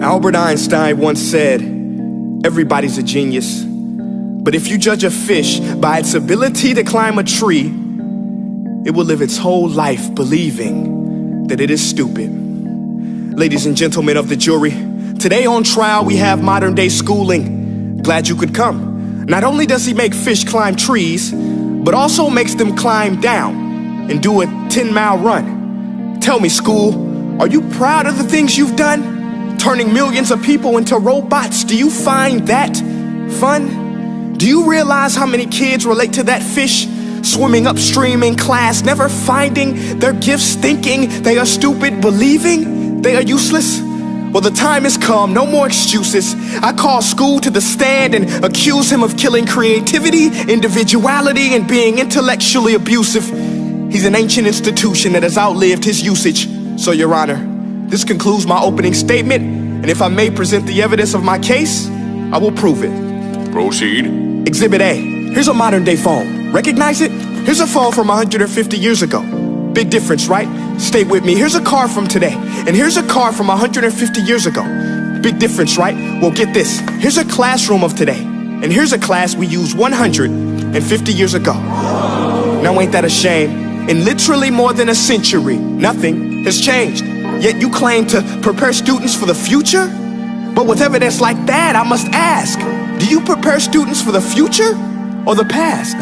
Albert Einstein once said, everybody's a genius, but if you judge a fish by its ability to climb a tree, it will live its whole life believing that it is stupid. Ladies and gentlemen of the jury, today on trial we have modern day schooling. Glad you could come. Not only does he make fish climb trees, but also makes them climb down and do a 10-mile run. Tell me, school, are you proud of the things you've done? Turning millions of people into robots, do you find that fun? Do you realize how many kids relate to that fish swimming upstream in class, never finding their gifts, thinking they are stupid, believing they are useless? Well, the time has come, no more excuses. I call school to the stand and accuse him of killing creativity, individuality, and being intellectually abusive. He's an ancient institution that has outlived his usage. So, Your Honor, this concludes my opening statement, and if I may present the evidence of my case, I will prove it. Proceed. Exhibit A. Here's a modern day phone. Recognize it? Here's a phone from 150 years ago. Big difference, right? Stay with me. Here's a car from today, and here's a car from 150 years ago. Big difference, right? Well, get this. Here's a classroom of today, and here's a class we used 150 years ago. Now, ain't that a shame? In literally more than a century, nothing has changed. Yet you claim to prepare students for the future? But with evidence like that, I must ask, do you prepare students for the future or the past?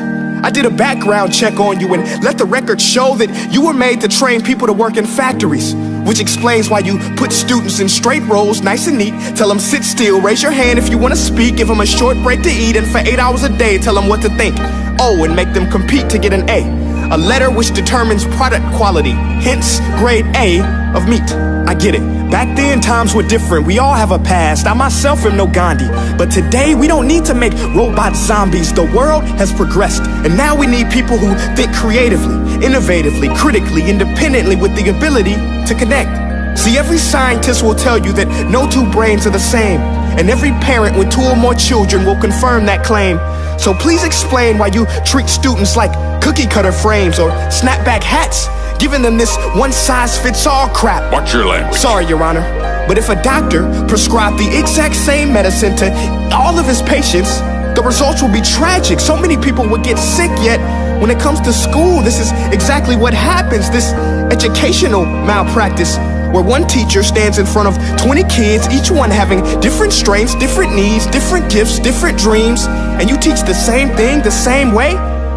I did a background check on you and let the record show that you were made to train people to work in factories, which explains why you put students in straight rows, nice and neat, tell them sit still, raise your hand if you want to speak, give them a short break to eat, and for 8 hours a day, tell them what to think. Oh, and make them compete to get an A letter which determines product quality, hence grade A of meat. I get it. Back then, times were different. We all have a past. I myself am no Gandhi. But today, we don't need to make robot zombies. The world has progressed, and now we need people who think creatively, innovatively, critically, independently, with the ability to connect. See, every scientist will tell you that no two brains are the same, and every parent with 2 or more children will confirm that claim. So please explain why you treat students like cookie cutter frames or snapback hats, giving them this one-size-fits-all crap. Watch your language. Sorry, Your Honor, but if a doctor prescribed the exact same medicine to all of his patients, the results will be tragic. So many people would get sick, yet when it comes to school, this is exactly what happens. This educational malpractice, where one teacher stands in front of 20 kids, each one having different strengths, different needs, different gifts, different dreams, and you teach the same thing the same way?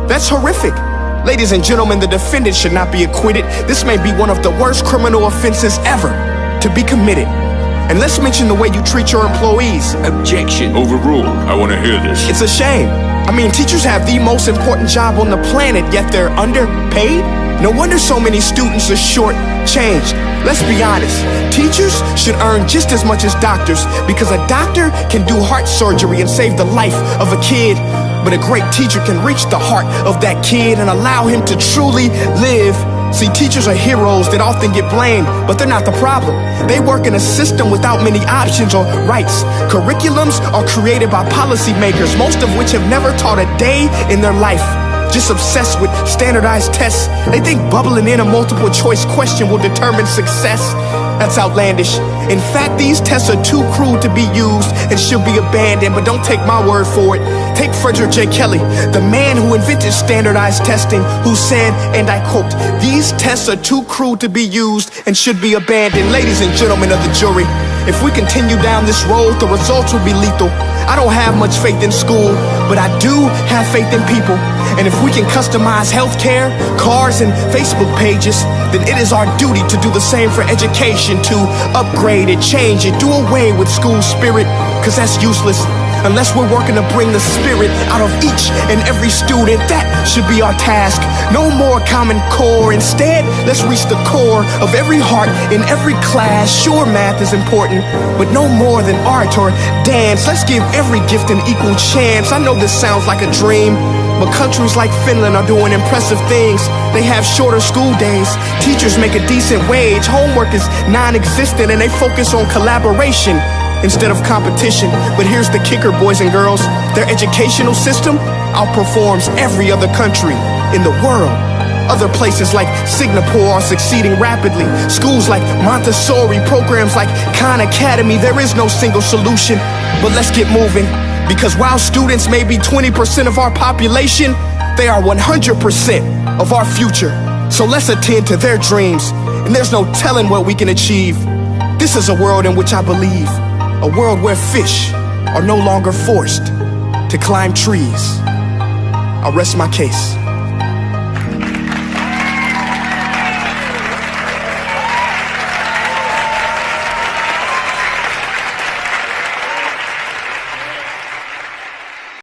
That's horrific. Ladies and gentlemen, the defendant should not be acquitted. This may be one of the worst criminal offenses ever to be committed. And let's mention the way you treat your employees. Objection. Overruled. I want to hear this. It's a shame. I mean, teachers have the most important job on the planet, yet they're underpaid? No wonder so many students are short-changed. Let's be honest, teachers should earn just as much as doctors, because a doctor can do heart surgery and save the life of a kid, but a great teacher can reach the heart of that kid and allow him to truly live. See, teachers are heroes that often get blamed, but they're not the problem. They work in a system without many options or rights. Curriculums are created by policymakers, most of which have never taught a day in their life. Just obsessed with standardized tests. They think bubbling in a multiple choice question will determine success. That's outlandish. In fact, these tests are too crude to be used and should be abandoned, but don't take my word for it. Take Frederick J. Kelly, the man who invented standardized testing, who said, and I quote, "These tests are too crude to be used and should be abandoned." Ladies and gentlemen of the jury, if we continue down this road, the results will be lethal. I don't have much faith in school, but I do have faith in people. And if we can customize healthcare, cars, and Facebook pages, then it is our duty to do the same for education, to upgrade it, change it, do away with school spirit, because that's useless. Unless we're working to bring the spirit out of each and every student, that should be our task. No more Common Core. Instead, let's reach the core of every heart in every class. Sure, math is important, but no more than art or dance. Let's give every gift an equal chance. I know this sounds like a dream, but countries like Finland are doing impressive things. They have shorter school days. Teachers make a decent wage. Homework is non-existent, and they focus on collaboration instead of competition. But here's the kicker, boys and girls. Their educational system outperforms every other country in the world. Other places like Singapore are succeeding rapidly. Schools like Montessori, programs like Khan Academy. There is no single solution, but let's get moving. Because while students may be 20% of our population, they are 100% of our future. So let's attend to their dreams, and there's no telling what we can achieve. This is a world in which I believe, a world where fish are no longer forced to climb trees. I'll rest my case.